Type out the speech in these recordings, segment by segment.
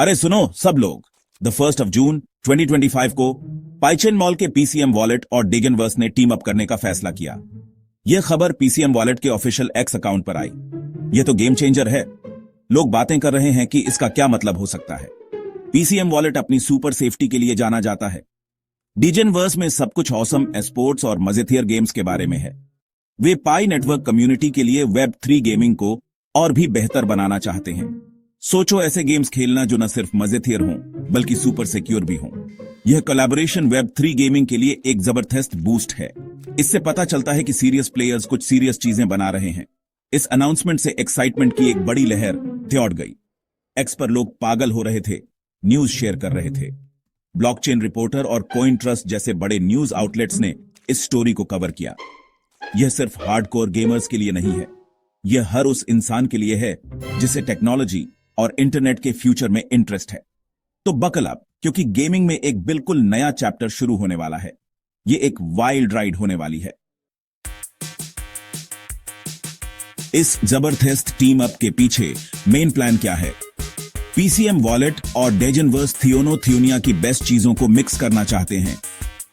अरे सुनो सब लोग, द 1 जून 2025 को पाइचेन मॉल के पीसीएम वॉलेट और डेगनवर्स ने टीम अप करने का फैसला किया। यह खबर पीसीएम वॉलेट के ऑफिशियल एक्स अकाउंट पर आई। यह तो गेम चेंजर है। लोग बातें कर रहे हैं कि इसका क्या मतलब हो सकता है। पीसीएम वॉलेट अपनी सुपर सेफ्टी के लिए जाना जाता है। डेगनवर्स में सब कुछ ऑसम स्पोर्ट्स और मजेदार गेम्स के बारे में है। वे पाई नेटवर्क कम्युनिटी के लिए वेब 3 गेमिंग को और भी बेहतर बनाना चाहते हैं। सोचो ऐसे गेम्स खेलना जो न सिर्फ मजेदार हों बल्कि सुपर सिक्योर भी हों। यह कोलैबोरेशन वेब 3 गेमिंग के लिए एक जबरदस्त बूस्ट है। इससे पता चलता है कि सीरियस प्लेयर्स कुछ सीरियस चीजें बना रहे हैं। इस अनाउंसमेंट से एक्साइटमेंट की एक बड़ी लहर दौड़ गई। एक्स पर लोग पागल हो रहे थे, न्यूज शेयर कर रहे थे। ब्लॉकचेन रिपोर्टर और कॉइन ट्रस्ट जैसे बड़े न्यूज आउटलेट्स ने इस स्टोरी को कवर किया। यह सिर्फ हार्डकोर गेमर्स के लिए नहीं है, यह हर उस इंसान के लिए है जिसे टेक्नोलॉजी और इंटरनेट के फ्यूचर में इंटरेस्ट है। तो बकल अप, क्योंकि गेमिंग में एक बिल्कुल नया चैप्टर शुरू होने वाला है। यह एक वाइल्ड राइड होने वाली है। इस जबरदस्त टीम अप के पीछे मेन प्लान क्या है? पीसीएम वॉलेट और डेगनवर्स थियोनिया की बेस्ट चीजों को मिक्स करना चाहते हैं।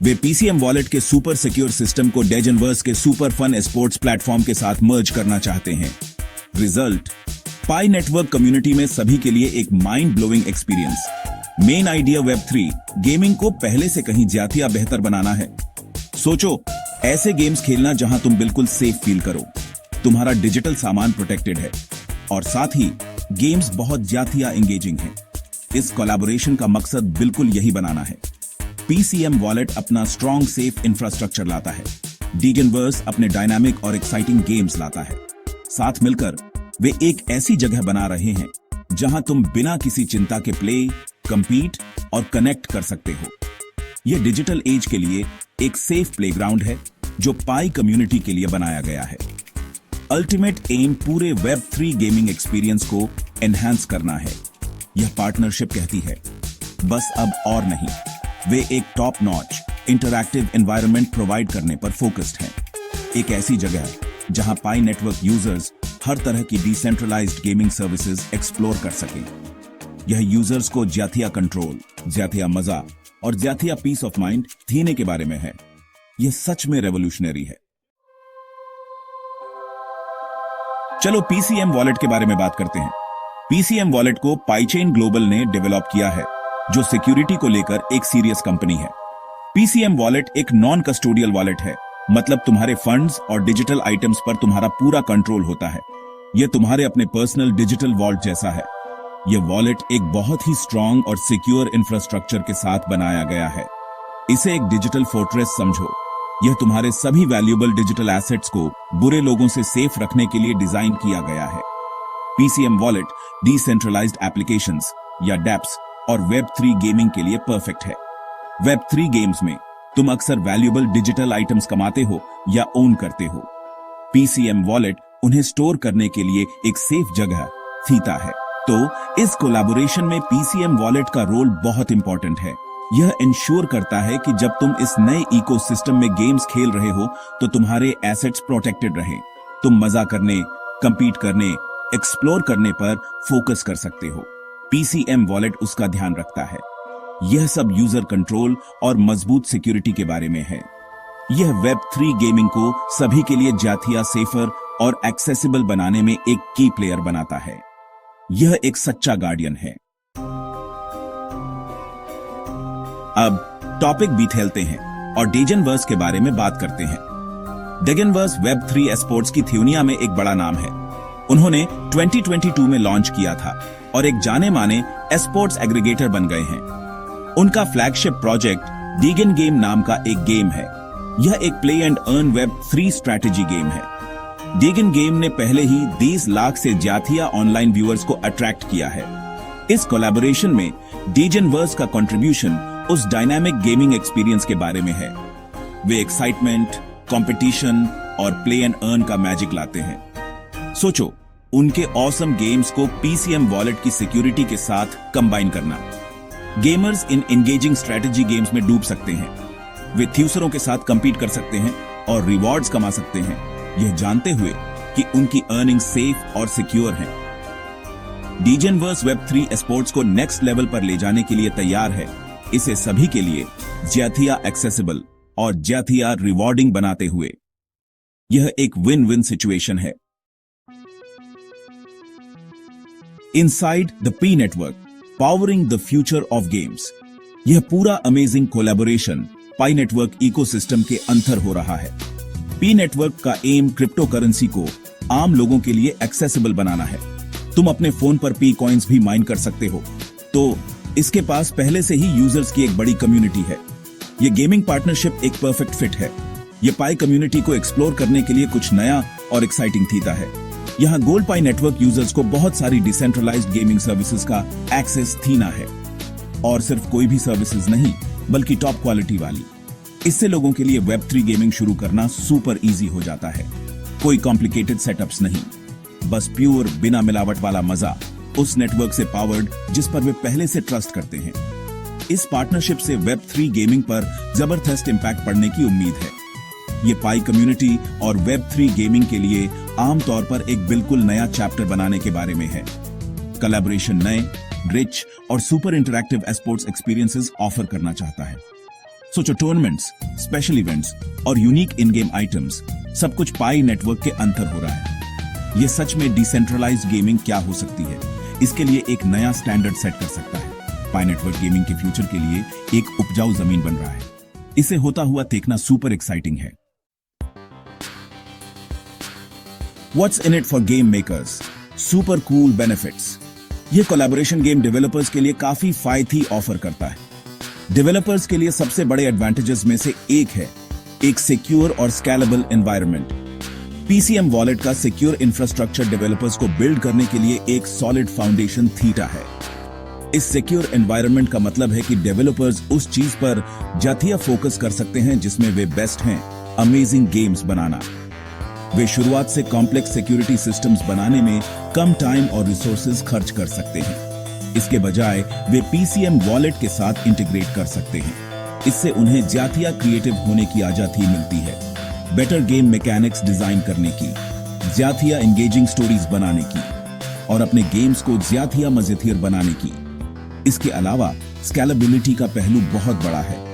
वे पीसीएम वॉलेट के सुपर सिक्योर सिस्टम को डेगनवर्स के सुपर फन स्पोर्ट्स प्लेटफॉर्म के साथ मर्ज करना चाहते हैं। रिजल्ट, पाई नेटवर्क कम्युनिटी में सभी के लिए एक mind blowing experience. Main idea web 3 gaming को पहले से कहीं ज्यादा बेहतर बनाना है। सोचो ऐसे गेम्स खेलना जहां तुम बिल्कुल सेफ फील करो, तुम्हारा डिजिटल सामान प्रोटेक्टेड है और साथ ही गेम्स बहुत ज्यादा एंगेजिंग है। इस कोलैबोरेशन का मकसद बिल्कुल यही बनाना है। पीसीएम वॉलेट अपना स्ट्रॉन्ग सेफ इंफ्रास्ट्रक्चर लाता है, डेगनवर्स अपने डायनामिक और एक्साइटिंग गेम्स लाता है। साथ मिलकर वे एक ऐसी जगह बना रहे हैं जहां तुम बिना किसी चिंता के प्ले, कंपीट और कनेक्ट कर सकते हो। यह डिजिटल एज के लिए एक सेफ प्लेग्राउंड है जो पाई कम्युनिटी के लिए बनाया गया है। अल्टीमेट एम पूरे वेब 3 गेमिंग एक्सपीरियंस को एनहांस करना है। यह पार्टनरशिप कहती है बस अब और नहीं, वे एक top notch interactive environment provide करने पर फोकस्ड हैं। एक ऐसी जगह जहां पाई नेटवर्क यूजर्स हर तरह की डिसेंट्रलाइज्ड गेमिंग सर्विसेज एक्सप्लोर कर सकें। यह यूजर्स को ज्यादा कंट्रोल, ज्यादा मजा और ज्यादा पीस ऑफ माइंड देने के बारे में है। यह सच में रेवोल्यूशनरी है। चलो पीसीएम वॉलेट के बारे में बात करते हैं। पीसीएम वॉलेट को पाइचेन ग्लोबल ने डेवलप किया है, जो सिक्योरिटी को लेकर एक सीरियस कंपनी है। पीसीएम वॉलेट एक नॉन कस्टोडियल वॉलेट है, मतलब तुम्हारे फंड्स और डिजिटल आइटम्स पर तुम्हारा पूरा कंट्रोल होता है। यह तुम्हारे अपने पर्सनल डिजिटल वॉलेट जैसा है। यह वॉलेट एक बहुत ही स्ट्रॉन्ग और सिक्योर इंफ्रास्ट्रक्चर के साथ बनाया गया है। इसे एक डिजिटल फोर्ट्रेस समझो। यह तुम्हारे सभी वैल्यूएबल डिजिटल एसेट्स को बुरे लोगों से सेफ रखने के लिए डिजाइन किया गया है। पीसीएम वॉलेट डिसेंट्रलाइज्ड एप्लीकेशंस या डैप्स और वेब 3 गेमिंग के लिए परफेक्ट है। वेब 3 गेम्स में तुम अक्सर वैल्यूएबल डिजिटल आइटम्स कमाते हो या ओन करते हो। पीसीएम वॉलेट उन्हें स्टोर करने के लिए एक सेफ जगह देता है। तो इस कोलैबोरेशन में पीसीएम वॉलेट का रोल बहुत इंपॉर्टेंट है। यह इंश्योर करता है कि जब तुम इस नए इकोसिस्टम में गेम्स खेल रहे हो तो तुम्हारे एसेट्स प्रोटेक्टेड रहें। तुम मजा करने, कंपीट करने, एक्सप्लोर करने पर फोकस कर सकते हो। पीसीएम वॉलेट उसका ध्यान रखता है। यह सब यूजर कंट्रोल और मजबूत सिक्योरिटी के बारे में है। यह वेब 3 गेमिंग को सभी के लिए ज्यादा सेफर और एक्सेसिबल बनाने में एक की प्लेयर बनाता है। यह एक सच्चा गार्डियन है। अब टॉपिक भी खेलते हैं और डेगनवर्स के बारे में बात करते हैं। डेगनवर्स वेब 3 स्पोर्ट्स की थियोनिया में एक बड़ा नाम है। उन्होंने 2022 में लॉन्च किया था और एक जाने माने स्पोर्ट्स एग्रीगेटर बन गए हैं। उनका फ्लैगशिप प्रोजेक्ट डेगन गेम नाम का एक गेम है। यह एक play and earn web 3 strategy game है। डेगन गेम ने पहले ही 20 लाख से ज्यादा ऑनलाइन व्यूअर्स को अट्रैक्ट किया है। इस कोलैबोरेशन में डेगनवर्स का कंट्रीब्यूशन उस डायनामिक गेमिंग एक्सपीरियंस के बारे में है। वे एक्साइटमेंट, कंपटीशन और प्ले एंड अर्न का मैजिक लाते हैं। सोचो उनके ऑसम गेम्स को पीसीएम वॉलेट की सिक्योरिटी के साथ कंबाइन करना। गेमर्स इन एंगेजिंग स्ट्रेटेजी गेम्स में डूब सकते हैं। वे थ्यूसरों के साथ कंपीट कर सकते हैं और रिवॉर्ड्स कमा सकते हैं, यह जानते हुए कि उनकी अर्निंग सेफ और सिक्योर है। डीजनवर्स वेब 3 स्पोर्ट्स को नेक्स्ट लेवल पर ले जाने के लिए तैयार है। इसे सभी के लिए ज्याथिया एक्सेसिबल और ज्याथिया रिवॉर्डिंग बनाते हुए यह एक विन विन सिचुएशन है। Inside the P network, powering the future of games. यह पूरा अमेजिंग कोलैबोरेशन पाई नेटवर्क इकोसिस्टम के अंतर हो रहा है। पी नेटवर्क का एम क्रिप्टो करेंसी को आम लोगों के लिए एक्सेसिबल बनाना है। तुम अपने फोन पर पी कॉइन्स भी माइन कर सकते हो, तो इसके पास पहले से ही यूजर्स की एक बड़ी कम्युनिटी है। यह गेमिंग पार्टनरशिप एक परफेक्ट फिट है। यह पाई कम्युनिटी को एक्सप्लोर करने के लिए कुछ नया और एक्साइटिंग थीता है। यहाँ गोल्ड पाई नेटवर्क यूजर्स को बहुत सारी डिसेंट्रलाइज्ड गेमिंग सर्विसेज का एक्सेस थीना है, और सिर्फ कोई भी सर्विसेज नहीं बल्कि टॉप क्वालिटी वाली। इससे लोगों के लिए वेब 3 गेमिंग शुरू करना सुपर इजी हो जाता है। कोई कॉम्प्लिकेटेड सेटअप्स नहीं, बस प्योर बिना मिलावट वाला मजा उस नेटवर्क से पावर्ड जिस पर वे पहले से ट्रस्ट करते हैं। इस पार्टनरशिप से वेब 3 गेमिंग पर जबरदस्त इंपैक्ट पड़ने की उम्मीद है। ये पाई कम्युनिटी और वेब 3 गेमिंग के लिए आमतौर पर एक बिल्कुल नया चैप्टर बनाने के बारे में है। कोलैबोरेशन नए, रिच और super interactive sports experiences offer करना चाहता है। सोचो, टूर्नामेंट्स, स्पेशल इवेंट्स और यूनिक इन गेम आइटम्स, सब कुछ पाई नेटवर्क के अंतर हो रहा है। यह सच में डिसेंट्रलाइज्ड गेमिंग क्या हो सकती है, इसके लिए एक नया स्टैंडर्ड सेट कर सकता है। पाई नेटवर्क गेमिंग के फ्यूचर के लिए एक उपजाऊ जमीन बन रहा है। इसे होता हुआ देखना सुपर एक्साइटिंग है। What's in it for game makers? Super cool benefits. यह कोलैबोरेशन गेम डेवलपर्स के लिए काफी फायदे ऑफर करता है। डेवलपर्स के लिए सबसे बड़े एडवांटेजेस में से एक है एक सिक्योर और स्केलेबल एनवायरनमेंट। पीसीएम वॉलेट का सिक्योर इंफ्रास्ट्रक्चर डेवलपर्स को बिल्ड करने के लिए एक सॉलिड फाउंडेशन थीटा है। इस सिक्योर एनवायरनमेंट का मतलब है कि डेवलपर्स उस चीज पर ज्यादा फोकस कर सकते हैं जिसमें वे बेस्ट हैं, अमेजिंग गेम्स बनाना। वे शुरुआत से कॉम्प्लेक्स सिक्योरिटी सिस्टम्स बनाने में कम टाइम और रिसोर्सेज खर्च कर सकते हैं। इसके बजाय वे पीसीएम वॉलेट के साथ इंटीग्रेट कर सकते हैं। इससे उन्हें ज्यादा क्रिएटिव होने की आजादी मिलती है, बेटर गेम मैकेनिक्स डिजाइन करने की, ज्यादा एंगेजिंग स्टोरीज बनाने की और अपने गेम्स को ज्यादा मजेदार बनाने की। इसके अलावा स्केलेबिलिटी का पहलू बहुत बड़ा है।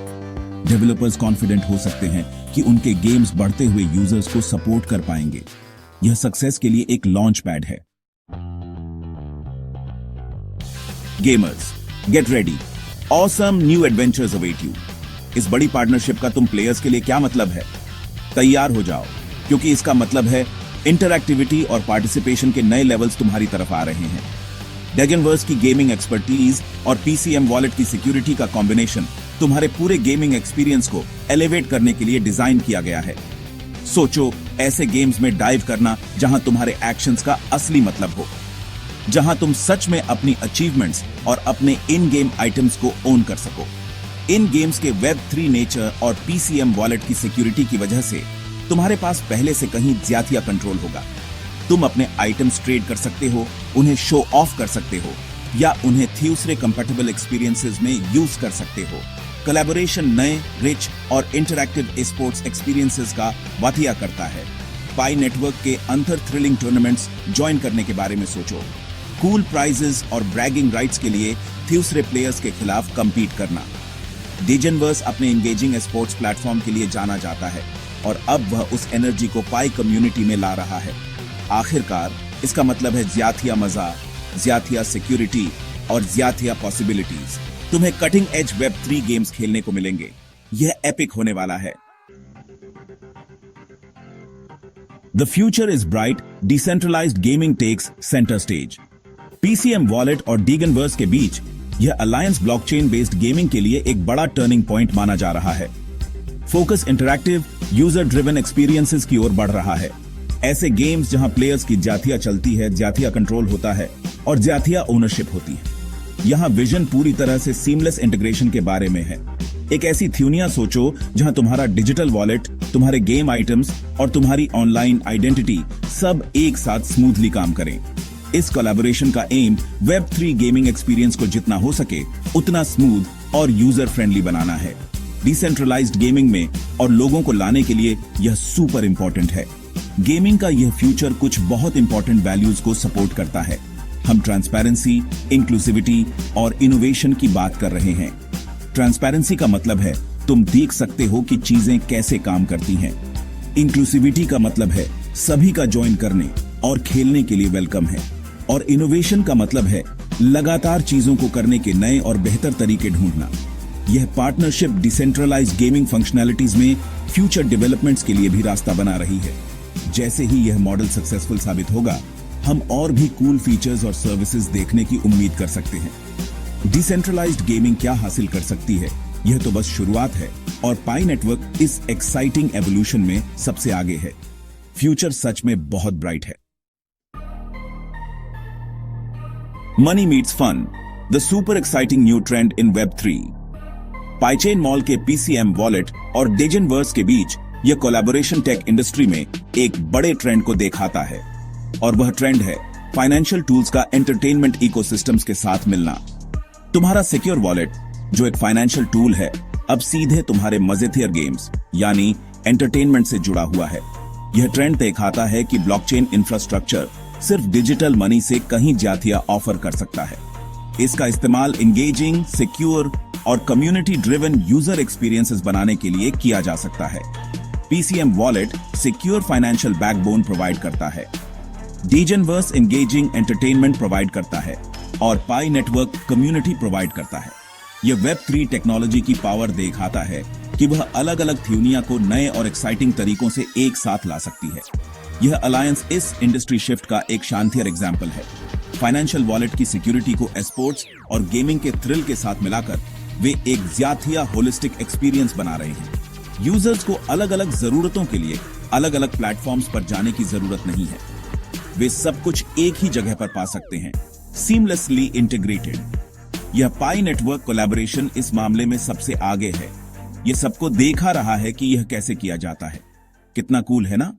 डेवलपर्स कॉन्फिडेंट हो सकते हैं कि उनके गेम्स बढ़ते हुए यूजर्स को सपोर्ट कर पाएंगे। यह सक्सेस के लिए एक लॉन्च पैड है। Gamers, get ready, awesome new adventures await you. इस बड़ी पार्टनरशिप का तुम प्लेयर्स के लिए क्या मतलब है? तैयार हो जाओ, क्योंकि इसका मतलब है इंटरैक्टिविटी और पार्टिसिपेशन के नए लेवल्स तुम्हारी तरफ आ रहे हैं। डेजनवर्स की गेमिंग एक्सपर्टीज और पीसीएम वॉलेट की सिक्योरिटी का कॉम्बिनेशन तुम्हारे पूरे गेमिंग एक्सपीरियंस को एलिवेट करने के लिए डिजाइन किया गया है। सोचो, ऐसे गेम्स में डाइव करना जहां तुम्हारे एक्शंस का असली मतलब हो, जहां तुम सच में अपनी अचीवमेंट्स और अपने इन गेम आइटम्स को ओन कर सको। इन गेम्स के वेब 3 नेचर और पीसीएम वॉलेट की सिक्योरिटी की वजह से तुम्हारे पास पहले से कहीं ज्यादा कंट्रोल होगा। तुम अपने आइटम्स ट्रेड कर सकते हो, उन्हें शो ऑफ कर सकते हो या उन्हें दूसरे कंपैटिबल एक्सपीरियंसेस में यूज कर सकते हो। कोलैबोरेशन नए, रिच और इंटरैक्टिव स्पोर्ट्स एक्सपीरियंसेस का वाथिया करता है। पाई नेटवर्क के अंतर थ्रिलिंग टूर्नामेंट्स ज्वाइन करने के बारे में सोचो। कूल प्राइजेस और ब्रैगिंग राइट्स के लिए दूसरे प्लेयर्स के खिलाफ कंपीट करना। डीजनवर्स अपने एंगेजिंग स्पोर्ट्स प्लेटफॉर्म के लिए जाना जाता है और अब वह उस एनर्जी को पाई कम्युनिटी में ला रहा है। आखिरकार इसका मतलब है ज्यादा मजा, ज्यादा सिक्योरिटी और ज्यादा पॉसिबिलिटीज। तुम्हें कटिंग एज वेब 3 गेम्स खेलने को मिलेंगे। यह एपिक होने वाला है। The future is bright, decentralised gaming takes centre stage. PCM wallet और डीगनवर्स के बीच यह अलायंस ब्लॉकचेन बेस्ड गेमिंग के लिए एक बड़ा टर्निंग पॉइंट माना जा रहा है। Focus interactive, user driven experiences की ओर बढ़ रहा है। ऐसे गेम्स जहां प्लेयर्स की ज्यादा चलती है, ज्यादा कंट्रोल होता है और ज्यादा ओनरशिप होती है। यहाँ विजन पूरी तरह से सीमलेस इंटीग्रेशन के बारे में है। एक ऐसी थ्यूनिया सोचो जहां तुम्हारा डिजिटल वॉलेट, तुम्हारे गेम आइटम्स और तुम्हारी ऑनलाइन आइडेंटिटी सब एक साथ स्मूथली काम करें। इस कोलैबोरेशन का एम वेब 3 गेमिंग एक्सपीरियंस को जितना हो सके उतना स्मूथ और यूजर फ्रेंडली बनाना है। डिसेंट्रलाइज्ड गेमिंग में और लोगों को लाने के लिए यह सुपर इंपॉर्टेंट है। गेमिंग का यह फ्यूचर कुछ बहुत इंपॉर्टेंट वैल्यूज को सपोर्ट करता है। हम ट्रांसपेरेंसी, इंक्लूसिविटी और इनोवेशन की बात कर रहे हैं। ट्रांसपेरेंसी का मतलब है तुम देख सकते हो कि चीजें कैसे काम करती हैं। इंक्लूसिविटी का मतलब है सभी का ज्वाइन करने और खेलने के लिए वेलकम है। और इनोवेशन का मतलब है लगातार चीजों को करने के नए और बेहतर तरीके ढूंढना। यह पार्टनरशिप डिसेंट्रलाइज्ड गेमिंग फंक्शनैलिटीज में फ्यूचर डेवलपमेंट्स के लिए भी रास्ता बना रही है। जैसे ही यह मॉडल सक्सेसफुल साबित होगा, हम और भी कूल फीचर्स और सर्विसेज देखने की उम्मीद कर सकते हैं। डिसेंट्रलाइज्ड गेमिंग क्या हासिल कर सकती है, यह तो बस शुरुआत है और पाई नेटवर्क इस एक्साइटिंग एवोल्यूशन में सबसे आगे है। फ्यूचर सच में बहुत ब्राइट है। Money meets fun, the super exciting new trend in वेब3। पाइचेन मॉल के पीसीएम वॉलेट और डेजनवर्स के बीच यह कोलैबोरेशन टेक इंडस्ट्री में एक बड़े ट्रेंड को दिखाता है, और वह ट्रेंड है फाइनेंशियल टूल्स का एंटरटेनमेंट इकोसिस्टम्स के साथ मिलना। तुम्हारा सिक्योर वॉलेट, जो एक फाइनेंशियल टूल है, अब सीधे तुम्हारे मजेदार गेम्स यानी एंटरटेनमेंट से जुड़ा हुआ है। यह ट्रेंड दिखाता है कि ब्लॉकचेन इंफ्रास्ट्रक्चर सिर्फ डिजिटल मनी से कहीं ज्यादा ऑफर कर सकता है। इसका इस्तेमाल इंगेजिंग, सिक्योर और कम्युनिटी ड्रिवन यूजर एक्सपीरियंसेस बनाने के लिए किया जा सकता है। PCM wallet secure financial backbone provide करता है, डेजनवर्स एंगेजिंग एंटरटेनमेंट प्रोवाइड करता है और पाई नेटवर्क कम्युनिटी प्रोवाइड करता है। यह वेब3 टेक्नोलॉजी की पावर दिखाता है कि वह अलग अलग थ्यूनिया को नए और एक्साइटिंग तरीकों से एक साथ ला सकती है। यह अलायंस इस इंडस्ट्री शिफ्ट का एक शानदार एग्जाम्पल है। फाइनेंशियल वॉलेट की सिक्योरिटी को स्पोर्ट्स और गेमिंग के थ्रिल के साथ मिलाकर वे एक ज्यादा होलिस्टिक एक्सपीरियंस बना रहे हैं। यूजर्स को अलग अलग जरूरतों के लिए अलग अलग प्लेटफॉर्म्स पर जाने की जरूरत नहीं है। वे सब कुछ एक ही जगह पर पा सकते हैं, सीमलेसली इंटीग्रेटेड। यह पाई नेटवर्क कोलैबोरेशन इस मामले में सबसे आगे है। यह सबको देखा रहा है कि यह कैसे किया जाता है। कितना कूल है ना?